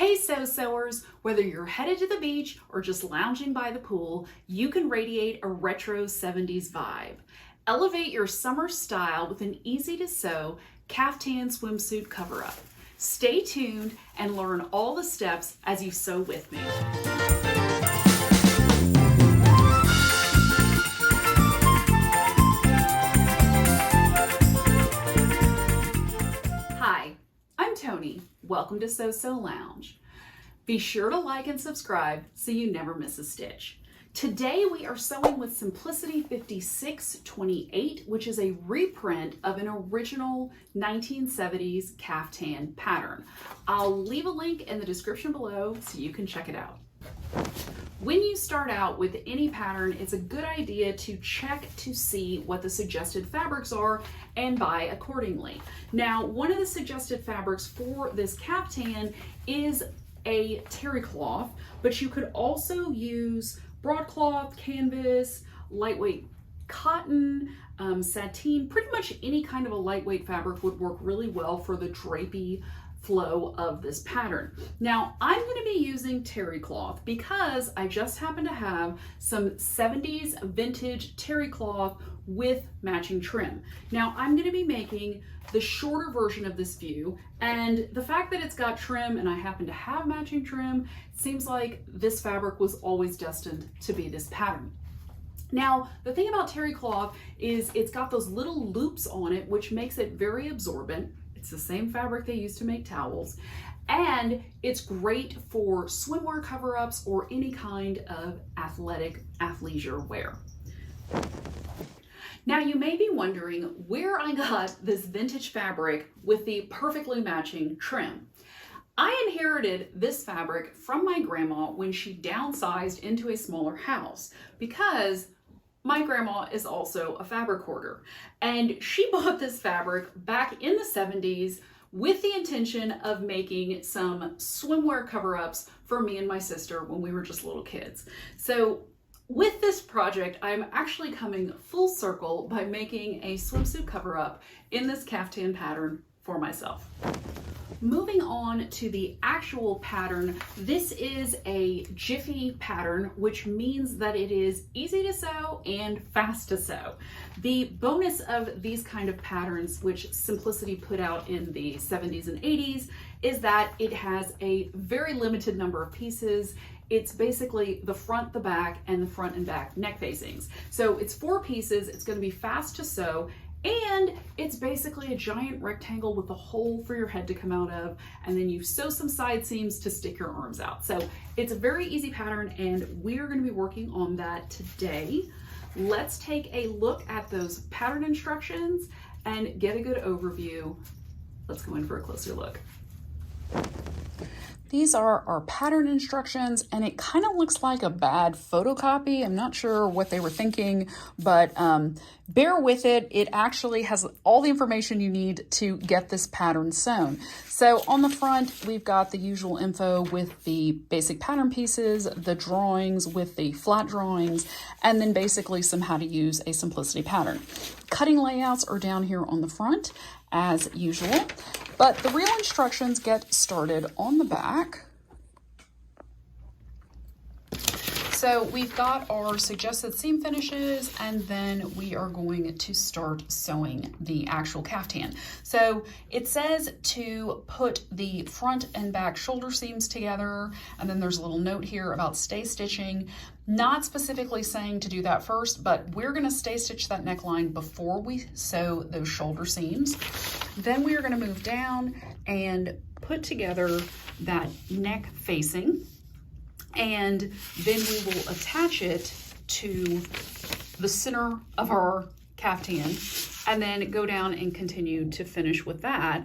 Hey sewers, whether you're headed to the beach or just lounging by the pool, you can radiate a retro 70s vibe. Elevate your summer style with an easy to sew caftan swimsuit cover-up. Stay tuned and learn all the steps as you sew with me. Hi, I'm Tony. Welcome to Sew Lounge. Be sure to like and subscribe so you never miss a stitch. Today we are sewing with Simplicity 5628, which is a reprint of an original 1970s caftan pattern. I'll leave a link in the description below so you can check it out. When you start out with any pattern, it's a good idea to check to see what the suggested fabrics are and buy accordingly. Now, one of the suggested fabrics for this caftan is a terry cloth, but you could also use broadcloth, canvas, lightweight cotton, sateen. Pretty much any kind of a lightweight fabric would work really well for the drapey flow of this pattern. Now, I'm going to be using terry cloth because I just happen to have some 70s vintage terry cloth with matching trim. Now, I'm going to be making the shorter version of this view, and the fact that it's got trim and I happen to have matching trim seems like this fabric was always destined to be this pattern. Now, the thing about terry cloth is it's got those little loops on it, which makes it very absorbent. It's the same fabric they use to make towels, and it's great for swimwear cover-ups or any kind of athletic athleisure wear. Now, you may be wondering where I got this vintage fabric with the perfectly matching trim. I inherited this fabric from my grandma when she downsized into a smaller house because my grandma is also a fabric hoarder, and she bought this fabric back in the 70s with the intention of making some swimwear cover-ups for me and my sister when we were just little kids. So with this project, I'm actually coming full circle by making a swimsuit cover-up in this caftan pattern for myself. Moving on to the actual pattern, this is a jiffy pattern, which means that it is easy to sew and fast to sew. The bonus of these kind of patterns, which Simplicity put out in the 70s and 80s, is that it has a very limited number of pieces. It's basically the front, the back, and the front and back neck facings. So it's 4 pieces, it's going to be fast to sew, and it's basically a giant rectangle with a hole for your head to come out of, and then you sew some side seams to stick your arms out. So it's a very easy pattern, and we're going to be working on that today. Let's take a look at those pattern instructions and get a good overview. Let's go in for a closer look. These are our pattern instructions, and it kind of looks like a bad photocopy. I'm not sure what they were thinking, but bear with it. It actually has all the information you need to get this pattern sewn. So on the front, we've got the usual info with the basic pattern pieces, the drawings with the flat drawings, and then basically some how to use a Simplicity pattern. Cutting layouts are down here on the front, as usual, but the real instructions get started on the back. So we've got our suggested seam finishes, and then we are going to start sewing the actual caftan. So it says to put the front and back shoulder seams together, and then there's a little note here about stay stitching. Not specifically saying to do that first, but we're going to stay stitch that neckline before we sew those shoulder seams. Then we are going to move down and put together that neck facing, and then we will attach it to the center of our caftan, and then go down and continue to finish with that.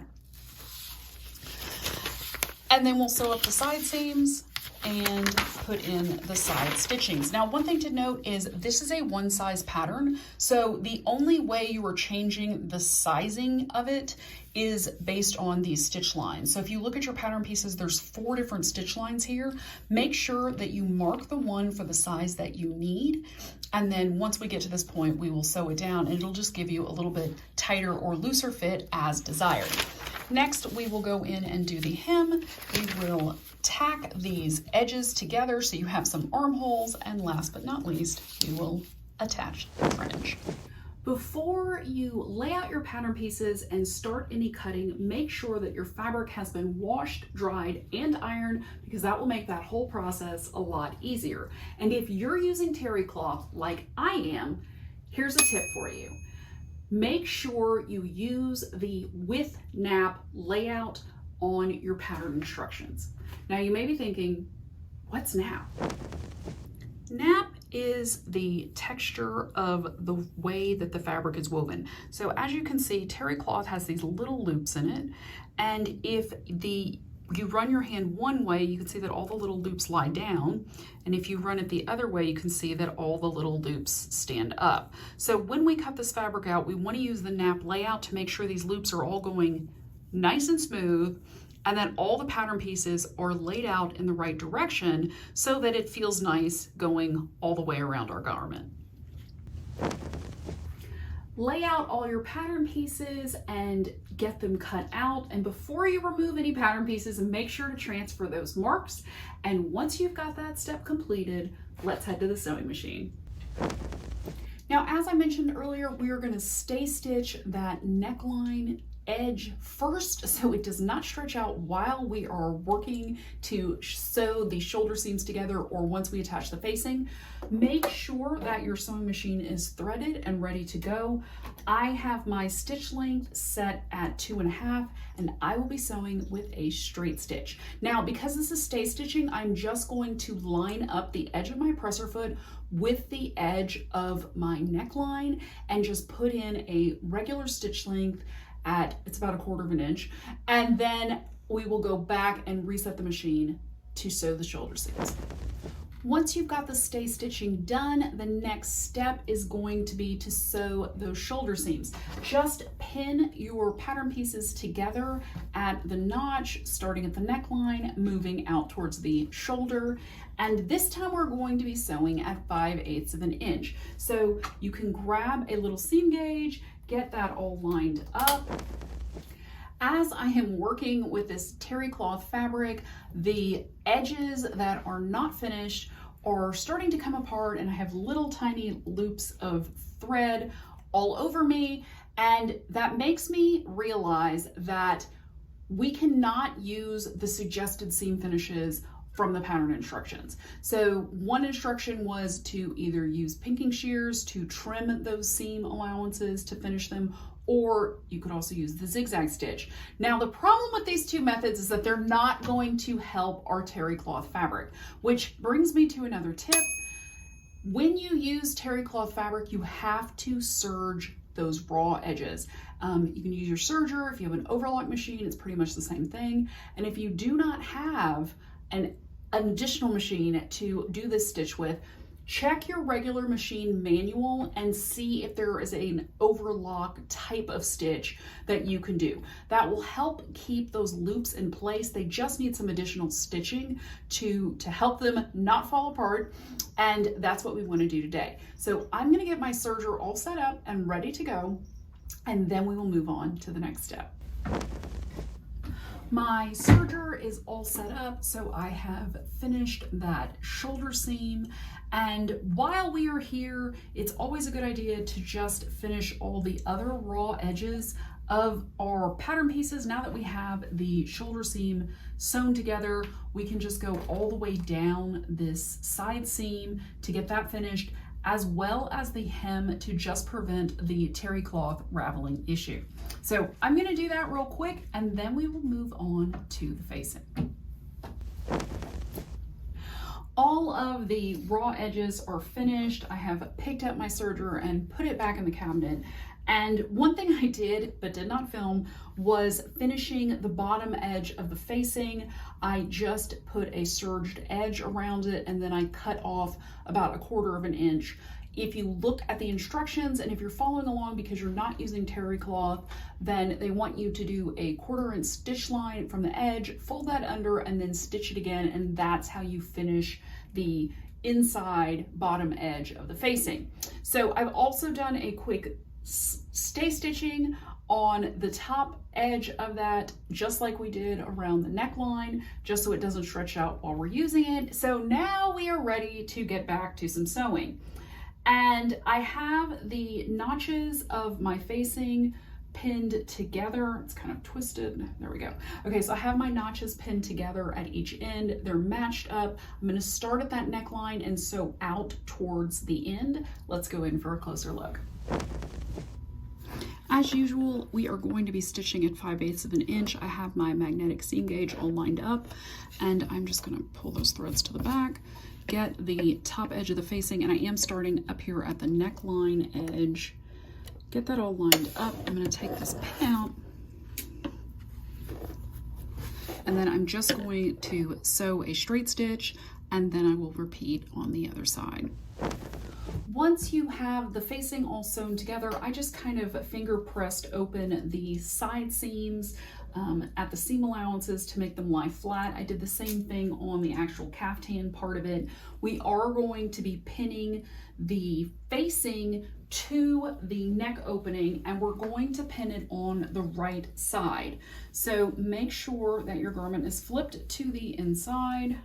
And then we'll sew up the side seams and put in the side stitchings. Now, one thing to note is this is a one size pattern, so the only way you are changing the sizing of it is based on these stitch lines. So if you look at your pattern pieces, there's 4 different stitch lines here. Make sure that you mark the one for the size that you need, and then once we get to this point, we will sew it down, and it'll just give you a little bit tighter or looser fit as desired. Next, we will go in and do the hem. We will tack these edges together so you have some armholes, and last but not least, we will attach the fringe. Before you lay out your pattern pieces and start any cutting, make sure that your fabric has been washed, dried, and ironed, because that will make that whole process a lot easier. And if you're using terry cloth like I am, here's a tip for you. Make sure you use the with nap layout on your pattern instructions. Now you may be thinking, what's nap? Nap is the texture of the way that the fabric is woven. So as you can see, terry cloth has these little loops in it, and if you run your hand one way, you can see that all the little loops lie down, and if you run it the other way, you can see that all the little loops stand up. So when we cut this fabric out, we want to use the nap layout to make sure these loops are all going nice and smooth, and that all the pattern pieces are laid out in the right direction so that it feels nice going all the way around our garment. Lay out all your pattern pieces and get them cut out. And before you remove any pattern pieces, make sure to transfer those marks. And once you've got that step completed, let's head to the sewing machine. Now, as I mentioned earlier, we are going to stay stitch that neckline edge first so it does not stretch out while we are working to sew the shoulder seams together or once we attach the facing. Make sure that your sewing machine is threaded and ready to go. I have my stitch length set at 2.5 and I will be sewing with a straight stitch. Now, because this is stay stitching, I'm just going to line up the edge of my presser foot with the edge of my neckline and just put in a regular stitch length it's about 1/4 inch, and then we will go back and reset the machine to sew the shoulder seams. Once you've got the stay stitching done, the next step is going to be to sew those shoulder seams. Just pin your pattern pieces together at the notch, starting at the neckline, moving out towards the shoulder. And this time we're going to be sewing at 5/8 of an inch. So you can grab a little seam gauge, get that all lined up. As I am working with this terry cloth fabric, the edges that are not finished are starting to come apart, and I have little tiny loops of thread all over me, and that makes me realize that we cannot use the suggested seam finishes from the pattern instructions. So one instruction was to either use pinking shears to trim those seam allowances to finish them, or you could also use the zigzag stitch. Now, the problem with these two methods is that they're not going to help our terry cloth fabric, which brings me to another tip. When you use terry cloth fabric, you have to serge those raw edges. You can use your serger. If you have an overlock machine, it's pretty much the same thing. And if you do not have an additional machine to do this stitch with, check your regular machine manual and see if there is an overlock type of stitch that you can do. That will help keep those loops in place. They just need some additional stitching to help them not fall apart, and that's what we want to do today. So I'm going to get my serger all set up and ready to go, and then we will move on to the next step. My serger is all set up, so I have finished that shoulder seam. And while we are here, it's always a good idea to just finish all the other raw edges of our pattern pieces. Now that we have the shoulder seam sewn together, we can just go all the way down this side seam to get that finished, as well as the hem to just prevent the terry cloth raveling issue. So I'm gonna do that real quick, and then we will move on to the facing. All of the raw edges are finished. I have picked up my serger and put it back in the cabinet. And one thing I did, but did not film, was finishing the bottom edge of the facing. I just put a serged edge around it, and then I cut off about 1/4 inch. If you look at the instructions, and if you're following along because you're not using terry cloth, then they want you to do a 1/4 inch stitch line from the edge, fold that under, and then stitch it again, and that's how you finish the inside bottom edge of the facing. So I've also done a quick stay stitching on the top edge of that, just like we did around the neckline, just so it doesn't stretch out while we're using it. So now we are ready to get back to some sewing. And I have the notches of my facing pinned together. It's kind of twisted. There we go. Okay, so I have my notches pinned together at each end. They're matched up. I'm going to start at that neckline and sew out towards the end. Let's go in for a closer look. As usual, we are going to be stitching at 5/8 of an inch. I have my magnetic seam gauge all lined up, and I'm just going to pull those threads to the back, get the top edge of the facing, and I am starting up here at the neckline edge. Get that all lined up. I'm going to take this pin out, and then I'm just going to sew a straight stitch, and then I will repeat on the other side. Once you have the facing all sewn together, I just kind of finger pressed open the side seams at the seam allowances to make them lie flat. I did the same thing on the actual caftan part of it. We are going to be pinning the facing to the neck opening, and we're going to pin it on the right side. So make sure that your garment is flipped to the inside.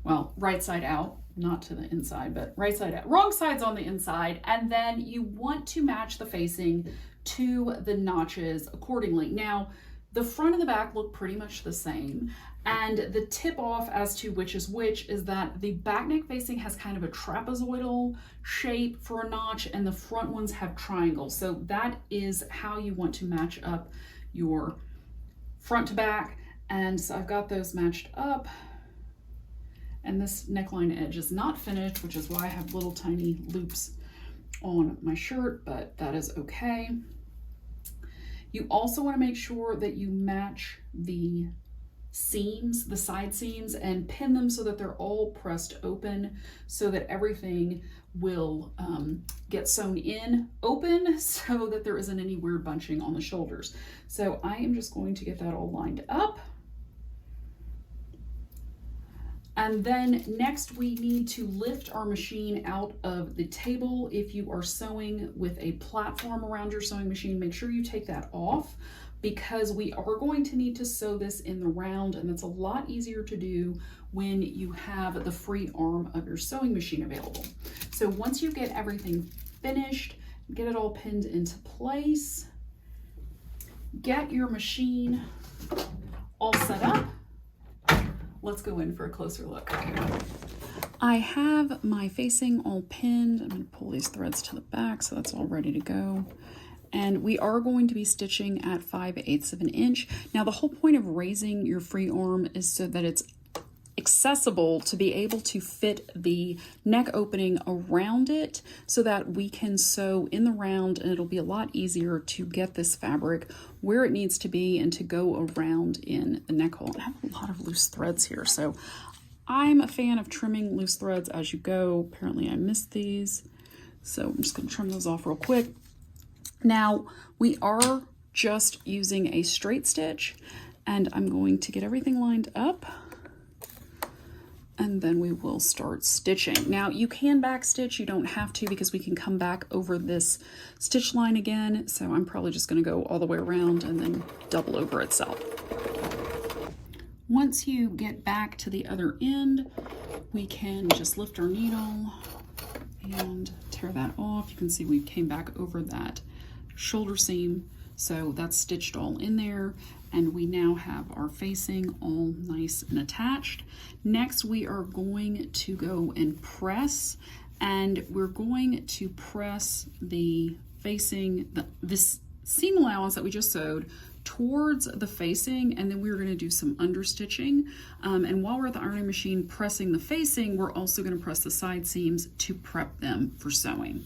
Well, right side out, not to the inside, but right side out. Wrong side's on the inside, and then you want to match the facing to the notches accordingly. Now, the front and the back look pretty much the same, and the tip off as to which is that the back neck facing has kind of a trapezoidal shape for a notch, and the front ones have triangles. So that is how you want to match up your front to back. And so I've got those matched up. And this neckline edge is not finished, which is why I have little tiny loops on my shirt, but that is okay. You also want to make sure that you match the seams, the side seams, and pin them so that they're all pressed open so that everything will get sewn in open so that there isn't any weird bunching on the shoulders. So I am just going to get that all lined up. And then next we need to lift our machine out of the table. If you are sewing with a platform around your sewing machine, make sure you take that off, because we are going to need to sew this in the round, and it's a lot easier to do when you have the free arm of your sewing machine available. So once you get everything finished, get it all pinned into place, get your machine all set up. Let's go in for a closer look. I have my facing all pinned. I'm going to pull these threads to the back so that's all ready to go. And we are going to be stitching at 5/8 of an inch. Now the whole point of raising your free arm is so that it's accessible to be able to fit the neck opening around it so that we can sew in the round, and it'll be a lot easier to get this fabric where it needs to be and to go around in the neck hole. I have a lot of loose threads here, so I'm a fan of trimming loose threads as you go. Apparently I missed these, so I'm just going to trim those off real quick. Now we are just using a straight stitch, and I'm going to get everything lined up, and then we will start stitching. Now you can back stitch, you don't have to, because we can come back over this stitch line again. So I'm probably just going to go all the way around and then double over itself. Once you get back to the other end, we can just lift our needle and tear that off. You can see we came back over that shoulder seam, so that's stitched all in there. And we now have our facing all nice and attached. Next, we are going to go and press, and we're going to press the facing, this seam allowance that we just sewed towards the facing, and then we're going to do some understitching. And while we're at the ironing machine pressing the facing, we're also going to press the side seams to prep them for sewing.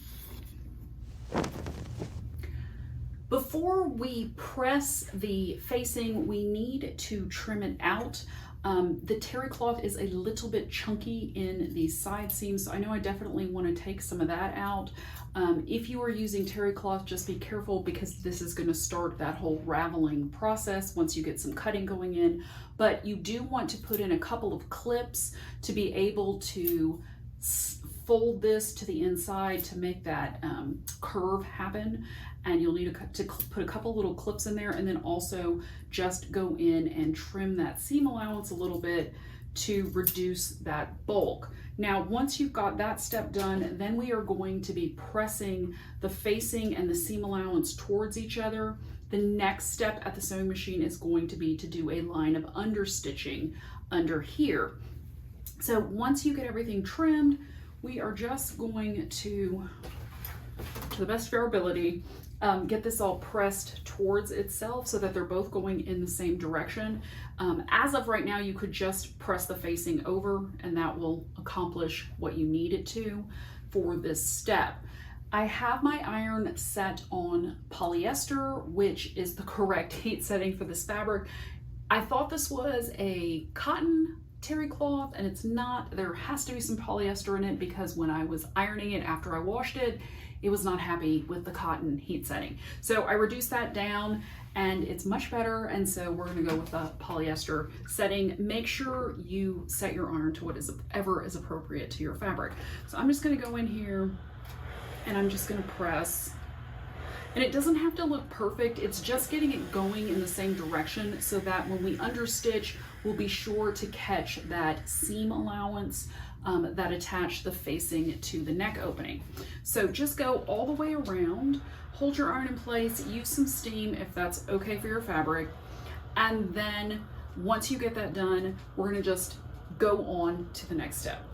Before we press the facing, we need to trim it out. The terry cloth is a little bit chunky in the side seams, so I know I definitely want to take some of that out. If you are using terry cloth, just be careful, because this is going to start that whole raveling process once you get some cutting going in. But you do want to put in a couple of clips to be able to fold this to the inside to make that curve happen. And you'll need to put a couple little clips in there, and then also just go in and trim that seam allowance a little bit to reduce that bulk. Now, once you've got that step done, then we are going to be pressing the facing and the seam allowance towards each other. The next step at the sewing machine is going to be to do a line of understitching under here. So once you get everything trimmed, we are just going to the best of our ability, get this all pressed towards itself so that they're both going in the same direction. As of right now, you could just press the facing over and that will accomplish what you need it to for this step. I have my iron set on polyester, which is the correct heat setting for this fabric. I thought this was a cotton terry cloth, and it's not. There has to be some polyester in it because when I was ironing it after I washed it, it was not happy with the cotton heat setting. So I reduced that down and it's much better. And so we're gonna go with the polyester setting. Make sure you set your iron to whatever is appropriate to your fabric. So I'm just gonna go in here and I'm just gonna press. And it doesn't have to look perfect. It's just getting it going in the same direction so that when we understitch, we'll be sure to catch that seam allowance that attach the facing to the neck opening. So just go all the way around, hold your iron in place, use some steam if that's okay for your fabric. And then once you get that done, we're gonna just go on to the next step.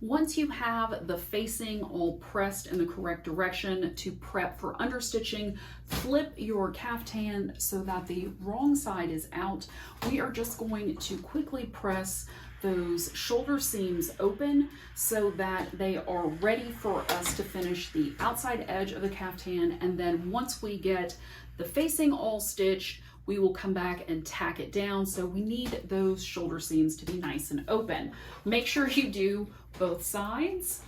Once you have the facing all pressed in the correct direction to prep for understitching, flip your caftan so that the wrong side is out. We are just going to quickly press those shoulder seams open so that they are ready for us to finish the outside edge of the caftan. And then once we get the facing all stitched, we will come back and tack it down. So we need those shoulder seams to be nice and open. Make sure you do both sides.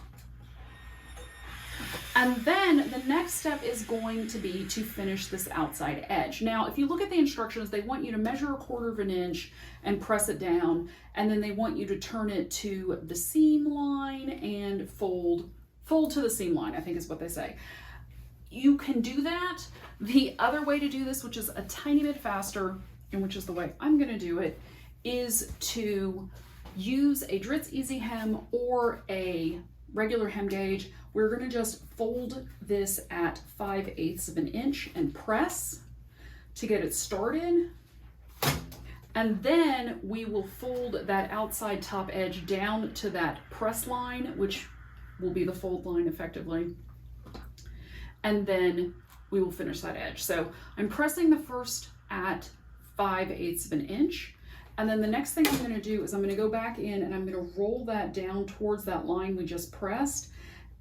And then the next step is going to be to finish this outside edge. Now, if you look at the instructions, they want you to measure 1/4 inch and press it down. And then they want you to turn it to the seam line and fold to the seam line, I think is what they say. You can do that. The other way to do this, which is a tiny bit faster, and which is the way I'm gonna do it, is to use a Dritz Ezy Hem or a regular hem gauge. We're gonna just fold this at 5/8 of an inch and press to get it started. And then we will fold that outside top edge down to that press line, which will be the fold line effectively. And then we will finish that edge. So I'm pressing the first at 5/8 of an inch. And then the next thing I'm gonna do is I'm gonna go back in and I'm gonna roll that down towards that line we just pressed.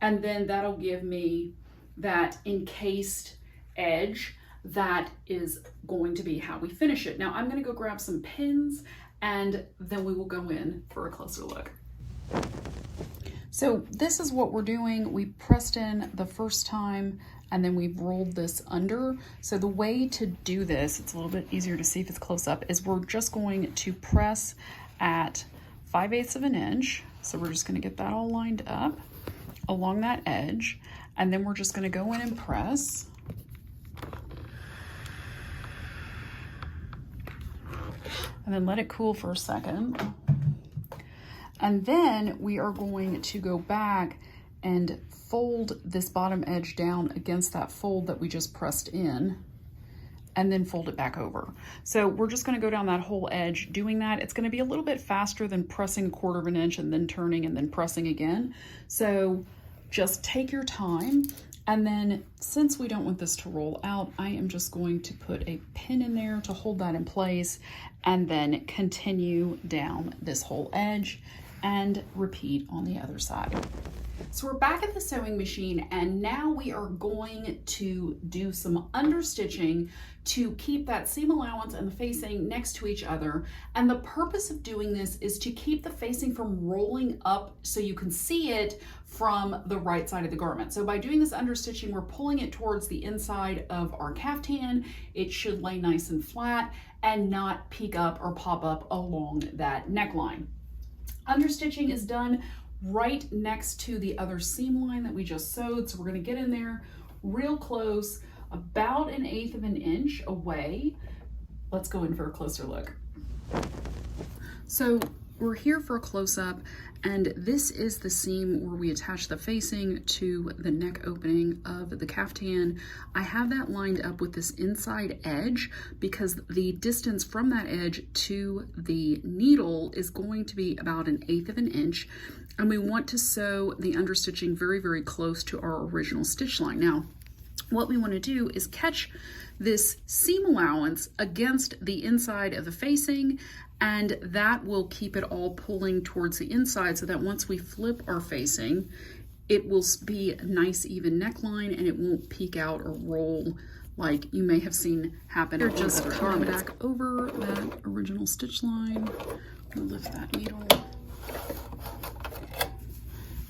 And then that'll give me that encased edge that is going to be how we finish it. Now I'm gonna go grab some pins and then we will go in for a closer look. So this is what we're doing. We pressed in the first time and then we've rolled this under. So the way to do this, it's a little bit easier to see if it's close up, is we're just going to press at 5/8 of an inch. So we're just gonna get that all lined up along that edge. And then we're just gonna go in and press. And then let it cool for a second. And then we are going to go back and fold this bottom edge down against that fold that we just pressed in and then fold it back over. So we're just gonna go down that whole edge doing that. It's gonna be a little bit faster than pressing 1/4 of an inch and then turning and then pressing again. So just take your time. And then since we don't want this to roll out, I am just going to put a pin in there to hold that in place and then continue down this whole edge and repeat on the other side. So we're back at the sewing machine and now we are going to do some understitching to keep that seam allowance and the facing next to each other. And the purpose of doing this is to keep the facing from rolling up so you can see it from the right side of the garment. So by doing this understitching, we're pulling it towards the inside of our caftan. It should lay nice and flat and not peek up or pop up along that neckline. Understitching is done right next to the other seam line that we just sewed. So we're going to get in there real close, about 1/8 of an inch away. Let's go in for a closer look. So we're here for a close-up, and this is the seam where we attach the facing to the neck opening of the caftan. I have that lined up with this inside edge because the distance from that edge to the needle is going to be about 1/8 of an inch, and we want to sew the understitching very, very close to our original stitch line. Now, what we want to do is catch this seam allowance against the inside of the facing, and that will keep it all pulling towards the inside so that once we flip our facing, it will be a nice even neckline and it won't peek out or roll like you may have seen happen. Or just come back over that original stitch line, we'll lift that needle,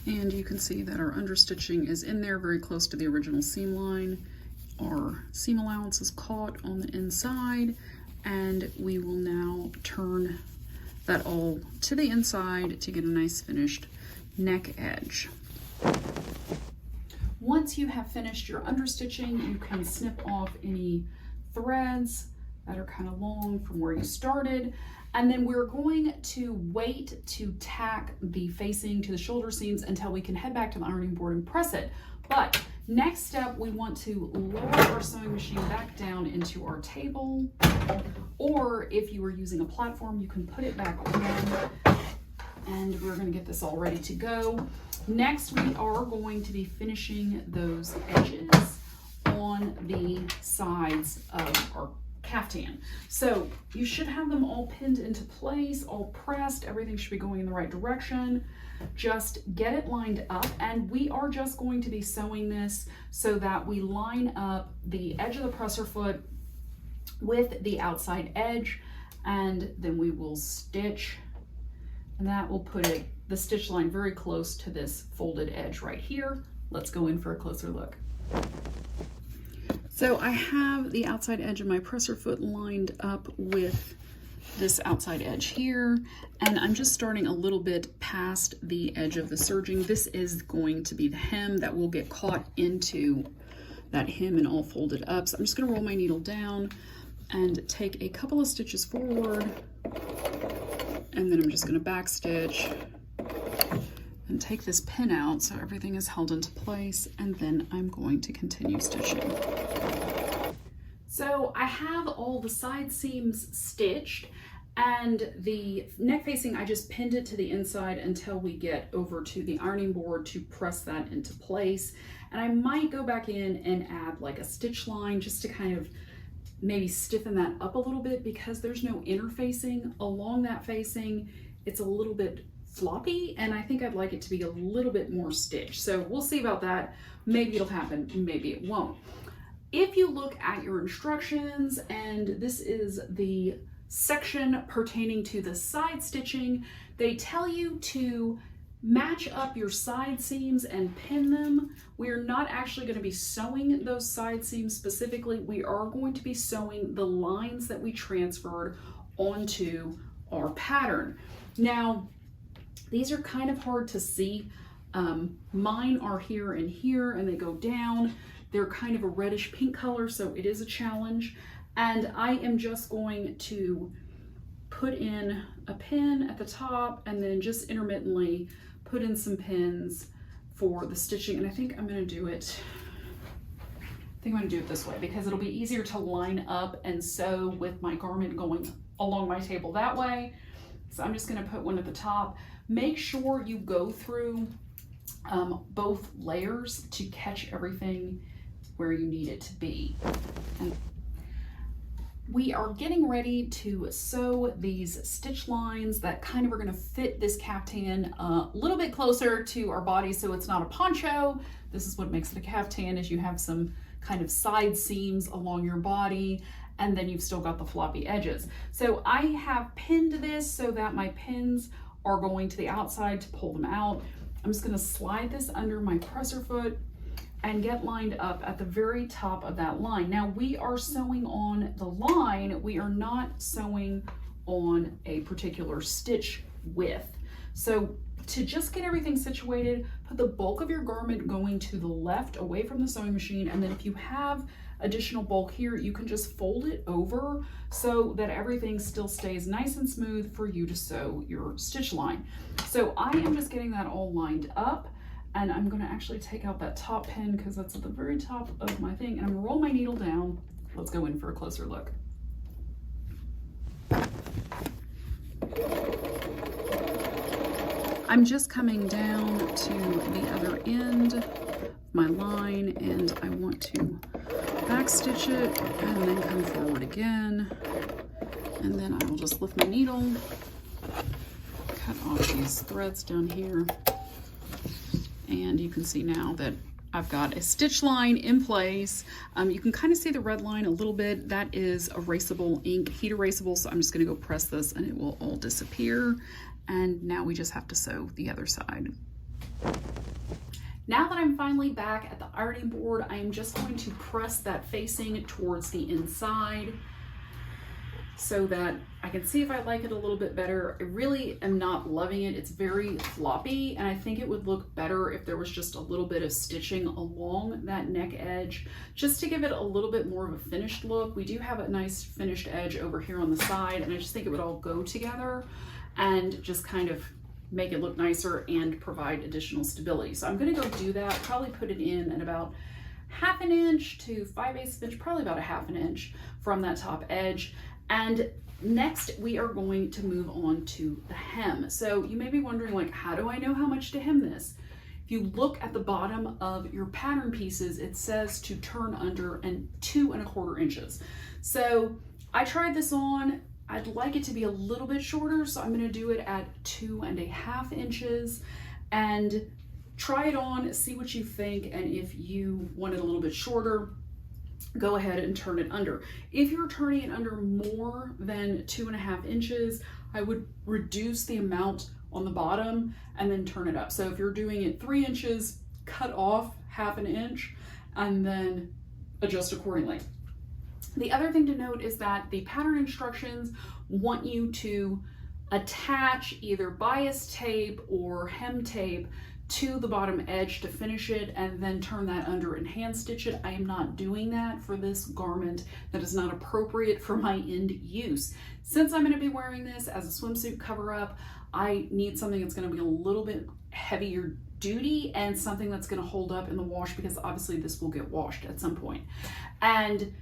and you can see that our understitching is in there very close to the original seam line. Our seam allowance is caught on the inside, and we will now turn that all to the inside to get a nice finished neck edge. Once you have finished your understitching, you can snip off any threads that are kind of long from where you started, and then we're going to wait to tack the facing to the shoulder seams until we can head back to the ironing board and press it. But next step, we want to lower our sewing machine back down into our table, or if you were using a platform, you can put it back on, and we're going to get this all ready to go. Next, we are going to be finishing those edges on the sides of our caftan. So you should have them all pinned into place, all pressed, everything should be going in the right direction. Just get it lined up, and we are just going to be sewing this so that we line up the edge of the presser foot with the outside edge, and then we will stitch, and that will put the stitch line very close to this folded edge right here. Let's go in for a closer look. So I have the outside edge of my presser foot lined up with this outside edge here, and I'm just starting a little bit past the edge of the serging. This is going to be the hem that will get caught into that hem and all folded up. So I'm just going to roll my needle down and take a couple of stitches forward, and then I'm just going to back stitch and take this pin out so everything is held into place, and then I'm going to continue stitching. So I have all the side seams stitched, and the neck facing, I just pinned it to the inside until we get over to the ironing board to press that into place. And I might go back in and add like a stitch line just to kind of maybe stiffen that up a little bit, because there's no inner facing along that facing. It's a little bit floppy, and I think I'd like it to be a little bit more stitched. So we'll see about that. Maybe it'll happen, maybe it won't. If you look at your instructions, and this is the section pertaining to the side stitching, they tell you to match up your side seams and pin them. We are not actually going to be sewing those side seams specifically. We are going to be sewing the lines that we transferred onto our pattern. Now, these are kind of hard to see. Mine are here and here, and they go down. They're kind of a reddish pink color, so it is a challenge. And I am just going to put in a pin at the top and then just intermittently put in some pins for the stitching. And I think I'm going to do it, this way because it'll be easier to line up and sew with my garment going along my table that way. So I'm just going to put one at the top. Make sure you go through both layers to catch everything where you need it to be. And we are getting ready to sew these stitch lines that kind of are going to fit this caftan a little bit closer to our body, so it's not a poncho. This is what makes it a caftan, is you have some kind of side seams along your body, and then you've still got the floppy edges. So I have pinned this so that my pins are going to the outside to pull them out. I'm just going to slide this under my presser foot and get lined up at the very top of that line. Now we are sewing on the line, we are not sewing on a particular stitch width. So to just get everything situated, put the bulk of your garment going to the left away from the sewing machine, and then if you have additional bulk here, you can just fold it over so that everything still stays nice and smooth for you to sew your stitch line. So I am just getting that all lined up, and I'm going to actually take out that top pin because that's at the very top of my thing, and I'm going to roll my needle down. Let's go in for a closer look. I'm just coming down to the other end of my line, and I want to back stitch it and then come forward again. And then I will just lift my needle, cut off these threads down here. And you can see now that I've got a stitch line in place. You can kind of see the red line a little bit. That is erasable ink, heat erasable. So I'm just gonna go press this and it will all disappear. And now we just have to sew the other side. Now that I'm finally back at the ironing board, I am just going to press that facing towards the inside so that I can see if I like it a little bit better. I really am not loving it. It's very floppy, and I think it would look better if there was just a little bit of stitching along that neck edge, just to give it a little bit more of a finished look. We do have a nice finished edge over here on the side, and I just think it would all go together and just kind of make it look nicer and provide additional stability. So I'm gonna go do that, probably put it in at about 1/2 inch to 5/8 inch, probably about 1/2 inch from that top edge. And next we are going to move on to the hem. So you may be wondering, like, how do I know how much to hem this? If you look at the bottom of your pattern pieces, it says to turn under 2¼ inches. So I tried this on. I'd like it to be a little bit shorter, so I'm gonna do it at 2½ inches and try it on, see what you think, and if you want it a little bit shorter, go ahead and turn it under. If you're turning it under more than 2½ inches, I would reduce the amount on the bottom and then turn it up. So if you're doing it 3 inches, cut off 1/2 inch and then adjust accordingly. The other thing to note is that the pattern instructions want you to attach either bias tape or hem tape to the bottom edge to finish it and then turn that under and hand stitch it. I am not doing that for this garment. That is not appropriate for my end use. Since I'm going to be wearing this as a swimsuit cover up, I need something that's going to be a little bit heavier duty and something that's going to hold up in the wash, because obviously this will get washed at some point. And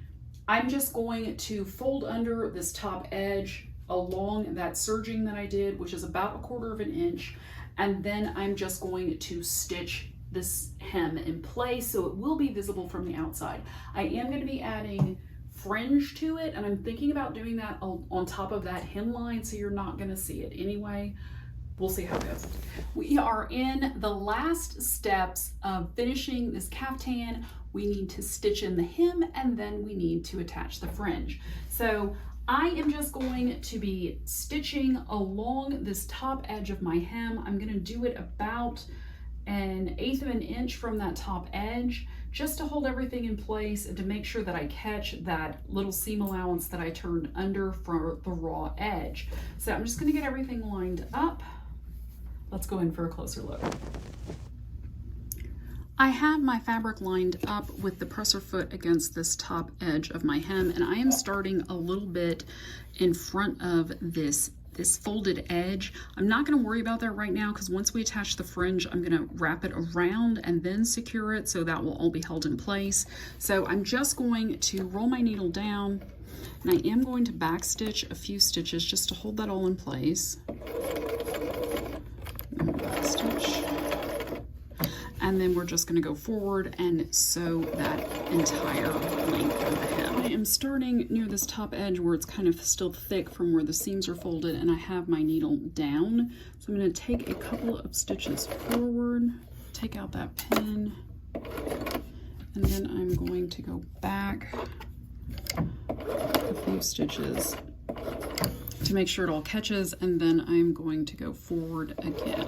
I'm just going to fold under this top edge along that serging that I did, which is about 1/4 inch. And then I'm just going to stitch this hem in place so it will be visible from the outside. I am going to be adding fringe to it, and I'm thinking about doing that on top of that hem line, so you're not going to see it anyway. We'll see how it goes. We are in the last steps of finishing this caftan. We need to stitch in the hem, and then we need to attach the fringe. So I am just going to be stitching along this top edge of my hem. I'm going to do it about 1/8 of an inch from that top edge, just to hold everything in place and to make sure that I catch that little seam allowance that I turned under for the raw edge. So I'm just going to get everything lined up. Let's go in for a closer look. I have my fabric lined up with the presser foot against this top edge of my hem, and I am starting a little bit in front of this folded edge. I'm not going to worry about that right now, because once we attach the fringe, I'm going to wrap it around and then secure it, so that will all be held in place. So I'm just going to roll my needle down, and I am going to back stitch a few stitches just to hold that all in place. Back stitch. And then we're just going to go forward and sew that entire length of the hem. I am starting near this top edge where it's kind of still thick from where the seams are folded, and I have my needle down. So I'm going to take a couple of stitches forward, take out that pin, and then I'm going to go back a few stitches to make sure it all catches, and then I'm going to go forward again.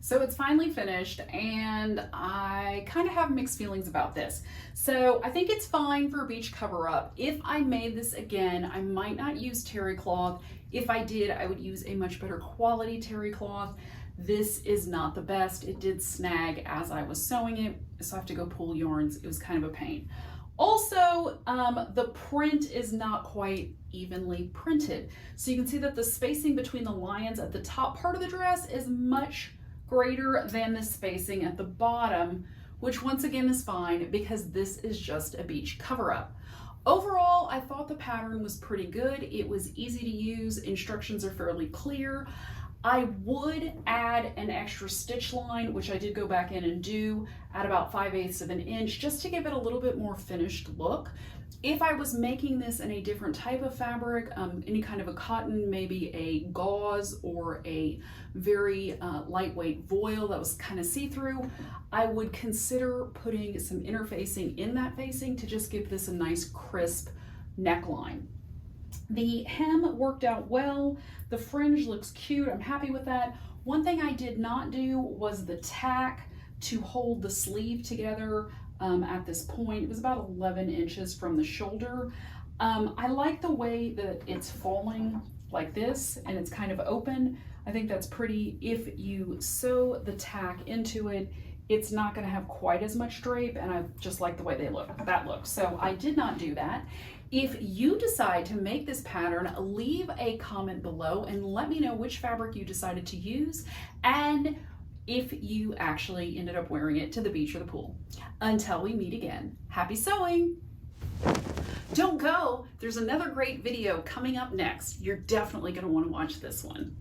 So it's finally finished, and I kind of have mixed feelings about this. So I think it's fine for a beach cover-up. If I made this again, I might not use terry cloth. If I did, I would use a much better quality terry cloth. This is not the best. It did snag as I was sewing it, so I have to go pull yarns. It was kind of a pain. Also, the print is not quite evenly printed. So you can see that the spacing between the lions at the top part of the dress is much greater than the spacing at the bottom, which once again is fine because this is just a beach cover-up. Overall, I thought the pattern was pretty good. It was easy to use. Instructions are fairly clear. I would add an extra stitch line, which I did go back in and do at about 5/8 of an inch, just to give it a little bit more finished look. If I was making this in a different type of fabric, any kind of a cotton, maybe a gauze or a very lightweight voile that was kind of see-through, I would consider putting some interfacing in that facing to just give this a nice crisp neckline. The hem worked out well. The fringe looks cute. I'm happy with that. One thing I did not do was the tack to hold the sleeve together at this point. It was about 11 inches from the shoulder. I like the way that it's falling like this and it's kind of open. I think that's pretty. If you sew the tack into it, it's not going to have quite as much drape, and I just like the way that looks. So I did not do that. If you decide to make this pattern, leave a comment below and let me know which fabric you decided to use and if you actually ended up wearing it to the beach or the pool. Until we meet again, happy sewing! Don't go! There's another great video coming up next. You're definitely going to want to watch this one.